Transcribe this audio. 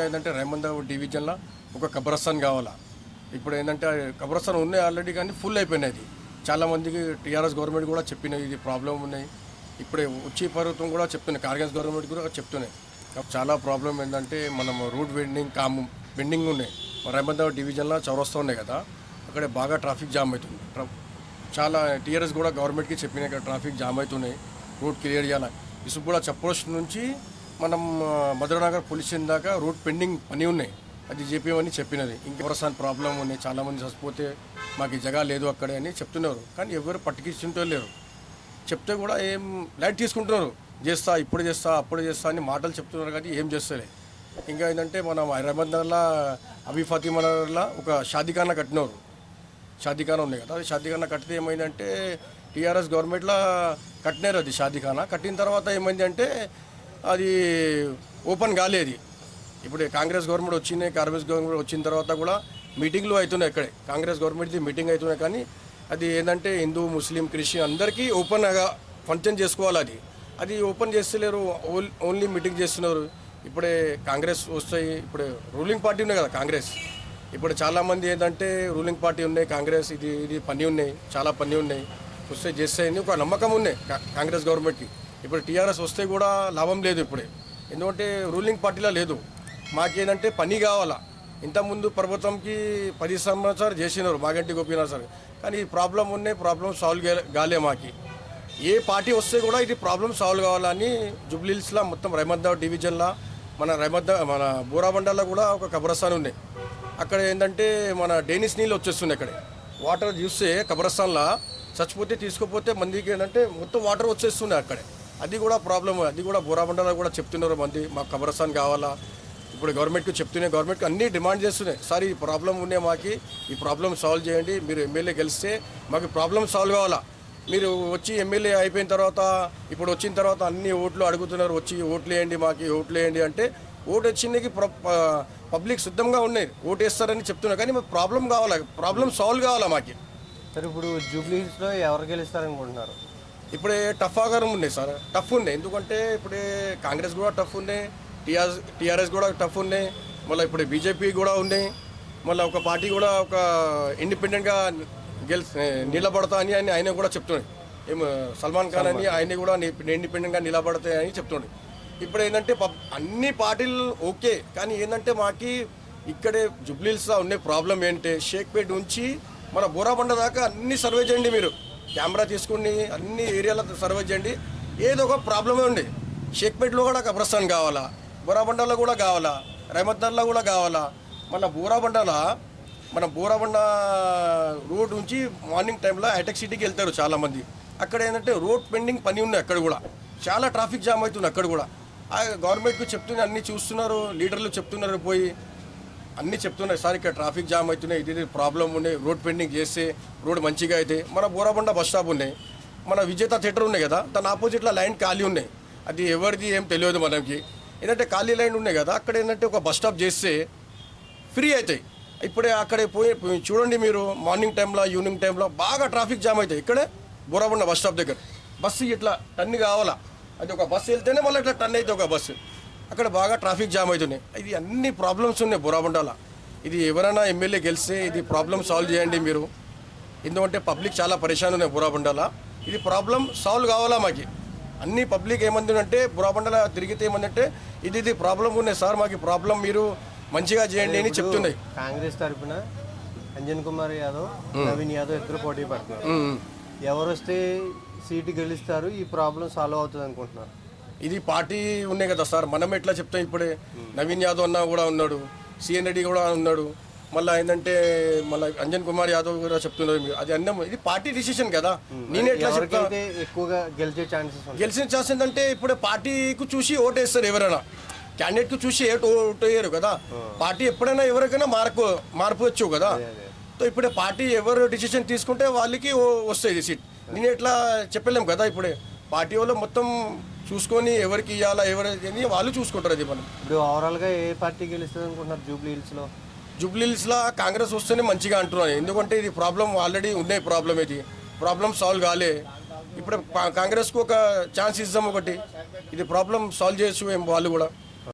ఏంటంటే రైమంద డివిజన్లో ఒక కబ్రస్థాన్ కావాలా. ఇప్పుడు ఏంటంటే కబ్రస్థాన్ ఉన్నాయి ఆల్రెడీ, కానీ ఫుల్ అయిపోయినాయి. చాలామందికి టీఆర్ఎస్ గవర్నమెంట్ కూడా చెప్పినాయి ఇది ప్రాబ్లం ఉన్నాయి. ఇప్పుడే వచ్చి ప్రభుత్వం కూడా చెప్తున్నాయి, కాంగ్రెస్ గవర్నమెంట్ కూడా చెప్తున్నాయి. చాలా ప్రాబ్లం ఏంటంటే మనం రూట్ బెండింగ్ ఉన్నాయి. రైమంద డివిజన్లో చౌరస్తా ఉన్నాయి కదా, అక్కడ బాగా ట్రాఫిక్ జామ్ అవుతుంది. చాలా టీఆర్ఎస్ కూడా గవర్నమెంట్కి చెప్పినాయి కదా, ట్రాఫిక్ జామ్ అవుతున్నాయి, రూట్ క్లియర్ చేయాలి. ఇసుకు కూడా చప్రోస్ట్ నుంచి మనం మధురనగర్ పోలీస్ స్టేషన్ దాకా రూట్ పెండింగ్ పని ఉన్నాయి, అది చెప్పేమని చెప్పినది. ఇంకెవరసాన్ ప్రాబ్లం ఉన్నాయి, చాలామంది చచ్చిపోతే మాకు ఈ జగ లేదు అక్కడే అని చెప్తున్నారు, కానీ ఎవరు పట్టుకించుంటూ లేరు. చెప్తే కూడా ఏం లైట్ తీసుకుంటున్నారు, చేస్తా ఇప్పుడు చేస్తా అప్పుడు చేస్తా అని మాటలు చెప్తున్నారు, కానీ ఏం చేస్తలే. ఇంకా ఏంటంటే మనం హైదరాబాద్లో అబీ ఫాతిమాలో ఒక షాదీఖానా కట్టినారు, షాదీఖానా ఉంది కదా, అది షాదీఖానా కట్టితే ఏమైందంటే టీఆర్ఎస్ గవర్నమెంట్లో కట్టినారు. అది షాదీఖానా కట్టిన తర్వాత ఏమైంది అంటే అది ఓపెన్ కాలేదు. ఇప్పుడు కాంగ్రెస్ గవర్నమెంట్ వచ్చింది, కాంగ్రెస్ గవర్నమెంట్ వచ్చిన తర్వాత కూడా మీటింగ్లు అవుతున్నాయి అక్కడే, కాంగ్రెస్ గవర్నమెంట్ది మీటింగ్ అవుతున్నాయి, కానీ అది ఏంటంటే హిందూ ముస్లిం క్రిస్టియన్ అందరికీ ఓపెన్గా ఫంక్షన్ చేసుకోవాలి. అది ఓపెన్ చేస్తలేరు, ఓన్లీ మీటింగ్ చేస్తున్నారు. ఇప్పుడే కాంగ్రెస్ వస్తాయి, ఇప్పుడు రూలింగ్ పార్టీ ఉన్నాయి కదా కాంగ్రెస్, ఇప్పుడు చాలామంది ఏంటంటే రూలింగ్ పార్టీ ఉన్నాయి కాంగ్రెస్, ఇది పని ఉన్నాయి, చాలా పని ఉన్నాయి, వస్తే చేస్తాయని ఒక నమ్మకం ఉన్నాయి కాంగ్రెస్ గవర్నమెంట్కి. ఇప్పుడు టీఆర్ఎస్ వస్తే కూడా లాభం లేదు ఇప్పుడే, ఎందుకంటే రూలింగ్ పార్టీలో లేదు. మాకేంటంటే పని కావాలా. ఇంతకుముందు ప్రభుత్వంకి 10 సంవత్సరాలు చేసినారు మాగంటి గోపీనాథ్ సార్, కానీ ఈ ప్రాబ్లం ఉన్నాయి, ప్రాబ్లం సాల్వ్ కాలే. మాకి ఏ పార్టీ వస్తే కూడా ఇది ప్రాబ్లం సాల్వ్ కావాలని జూబ్లీహిల్స్లో మొత్తం రైమంద డివిజన్లో మన బోరాబండలో కూడా ఒక కబ్రస్థాన్ ఉంది. అక్కడ ఏంటంటే మన డైనిస్ నీళ్ళు వచ్చేస్తున్నాయి, అక్కడే వాటర్ చూస్తే కబ్రస్థాన్లో చచ్చిపోతే తీసుకుపోతే మందికి ఏంటంటే మొత్తం వాటర్ వచ్చేస్తున్నాయి అక్కడే. అది కూడా ప్రాబ్లం, అది కూడా బోరాబండలో కూడా చెప్తున్నారు మంది, మాకు కబ్రస్థాన్ కావాలా. ఇప్పుడు గవర్నమెంట్కి చెప్తున్నాయి, గవర్నమెంట్కి అన్నీ డిమాండ్ చేస్తున్నాయి, సార్ ఈ ప్రాబ్లం ఉన్నాయి మాకు, ఈ ప్రాబ్లం సాల్వ్ చేయండి, మీరు ఎమ్మెల్యే గెలిస్తే మాకు ప్రాబ్లం సాల్వ్ కావాలా. మీరు వచ్చి ఎమ్మెల్యే అయిపోయిన తర్వాత ఇప్పుడు వచ్చిన తర్వాత అన్ని ఓట్లు అడుగుతున్నారు, వచ్చి ఓట్లు వేయండి మాకు, ఓట్లు వేయండి అంటే ఓటు వచ్చిందికి పబ్లిక్ సిద్ధంగా ఉన్నాయి, ఓటు వేస్తారని చెప్తున్నారు, కానీ మాకు ప్రాబ్లం కావాలా, ప్రాబ్లం సాల్వ్ కావాలా మాకు. సార్ ఇప్పుడు జూబ్లీహిల్స్లో ఎవరు గెలుస్తారనుకుంటున్నారు? ఇప్పుడే టఫ్ ఆగారం ఉన్నాయి సార్, టఫ్ ఉన్నాయి, ఎందుకంటే ఇప్పుడే కాంగ్రెస్ కూడా టఫ్ ఉన్నాయి, టీఆర్ఎస్ కూడా టఫ్ ఉన్నాయి, మళ్ళీ ఇప్పుడు బీజేపీ కూడా ఉన్నాయి, మళ్ళీ ఒక పార్టీ కూడా ఒక ఇండిపెండెంట్గా నిలబడతా అని ఆయన కూడా చెప్తున్నాడు. సల్మాన్ ఖాన్ అని ఆయన కూడా ఇండిపెండెంట్గా నిలబడతాయని చెప్తున్నాడు. ఇప్పుడు ఏంటంటే అన్ని పార్టీలు ఓకే, కానీ ఏంటంటే మాకు ఇక్కడే జూబ్లీహిల్స్లో ఉండే ప్రాబ్లం ఏంటంటే షేక్పేట్ నుంచి మన బోరాబండ దాకా అన్ని సర్వే చేయండి, మీరు కెమెరా తీసుకుని అన్ని ఏరియాలో సర్వే చేయండి, ఏదో ఒక ప్రాబ్లమే ఉంది. షేక్పేట్లో కూడా కబ్రస్థాన్ కావాలా, బోరాబండలో కూడా కావాలా, రైమద్దార్లో కూడా కావాలా. మన బోరాబండ రోడ్ నుంచి మార్నింగ్ టైంలో హైటెక్ సిటీకి వెళ్తారు చాలామంది. అక్కడ ఏంటంటే రోడ్ పెండింగ్ పని ఉంది, అక్కడ కూడా చాలా ట్రాఫిక్ జామ్ అవుతుంది. అక్కడ కూడా గవర్నమెంట్కి చెప్తున్నారు, అన్నీ చూస్తున్నారు, లీడర్లు చెప్తున్నారు, పోయి అన్నీ చెప్తున్నారు, సార్ ఇక్కడ ట్రాఫిక్ జామ్ అవుతున్నాయి, ఇది ప్రాబ్లం ఉన్నాయి, రోడ్ పెండింగ్ చేస్తే రోడ్ మంచిగా అయితే. మన బోరాబండ బస్ స్టాప్ ఉన్నాయి, మన విజేత థియేటర్ ఉన్నాయి కదా, దాని ఆపోజిట్లో లైన్ ఖాళీ ఉన్నాయి, అది ఎవరిది ఏం తెలియదు మనకి. ఏంటంటే ఖాళీ లైన్ ఉన్నాయి కదా, అక్కడ ఏంటంటే ఒక బస్ స్టాప్ చేస్తే ఫ్రీ అవుతాయి. ఇప్పుడే అక్కడే పోయి చూడండి మీరు, మార్నింగ్ టైంలో ఈవినింగ్ టైంలో బాగా ట్రాఫిక్ జామ్ అవుతాయి. ఇక్కడే బోరాబండ బస్ స్టాప్ దగ్గర బస్సు ఇట్లా టన్ కావాలా, అది ఒక బస్సు వెళ్తేనే మళ్ళీ ఇట్లా టన్ అయితే ఒక బస్సు, అక్కడ బాగా ట్రాఫిక్ జామ్ అవుతున్నాయి. ఇది అన్ని ప్రాబ్లమ్స్ ఉన్నాయి బోరాబండలో. ఇది ఎవరైనా ఎమ్మెల్యే గెలిస్తే ఇది ప్రాబ్లం సాల్వ్ చేయండి మీరు, ఎందుకంటే పబ్లిక్ చాలా పరేషాన్ ఉన్నాయి బోరాబండలో. ఇది ప్రాబ్లం సాల్వ్ కావాలా మాకు. అన్ని పబ్లిక్ ఏమందంటే బోరాబండలో తిరిగితే ఏమందంటే ఇది ప్రాబ్లం ఉన్నాయి సార్, మాకు ప్రాబ్లం మీరు మంచిగా చేయండి అని చెప్తున్నాయి. కాంగ్రెస్ తరఫున అంజన్ కుమార్ యాదవ్, నవీన్ యాదవ్ ఇద్దరు పోటీ పడుతున్నారు, ఎవరు వస్తే సీటు గెలుస్తారు, ఈ ప్రాబ్లం సాల్వ్ అవుతుంది అనుకుంటున్నారు? ఇది పార్టీ ఉన్నాయి కదా సార్, మనం ఎట్లా చెప్తాం. ఇప్పుడే నవీన్ యాదవ్ అన్న కూడా ఉన్నాడు, సిఎన్ రెడ్డి కూడా ఉన్నాడు, మళ్ళీ ఏంటంటే మళ్ళీ అంజన్ కుమార్ యాదవ్ కూడా చెప్తున్నారు, అది అన్నం ఇది పార్టీ డిసిషన్ కదా. నేను ఎట్లా చెప్తా, ఎక్కువగా గెలిచిన ఛాన్స్ ఏంటంటే ఇప్పుడు పార్టీకి చూసి ఓటేస్తారు, ఎవరైనా క్యాండిడేట్కి చూసి ఓటు వేయరు కదా. పార్టీ ఎప్పుడైనా ఎవరికైనా మార్పు వచ్చు కదా. సో ఇప్పుడే పార్టీ ఎవరు డిసిషన్ తీసుకుంటే వాళ్ళకి వస్తుంది సీట్. నేను ఎట్లా చెప్పలేము కదా, ఇప్పుడే పార్టీ వాళ్ళు మొత్తం చూసుకొని ఎవరికి ఇవ్వాలా ఎవరికి వాళ్ళు చూసుకుంటారు. అది మనం ఇప్పుడు ఓవరాల్గా ఏ పార్టీ గెలుస్తుంది అనుకుంటున్నారు జూబ్లీహిల్స్లో? కాంగ్రెస్ వస్తేనే మంచిగా అంటున్నాను, ఎందుకంటే ఇది ప్రాబ్లం ఆల్రెడీ ఉన్నాయి, ప్రాబ్లం సాల్వ్ కాలే. ఇప్పుడు కాంగ్రెస్కు ఒక ఛాన్స్ ఇద్దాం, ఒకటి ఇది ప్రాబ్లం సాల్వ్ చేయొచ్చు ఏం వాళ్ళు కూడా.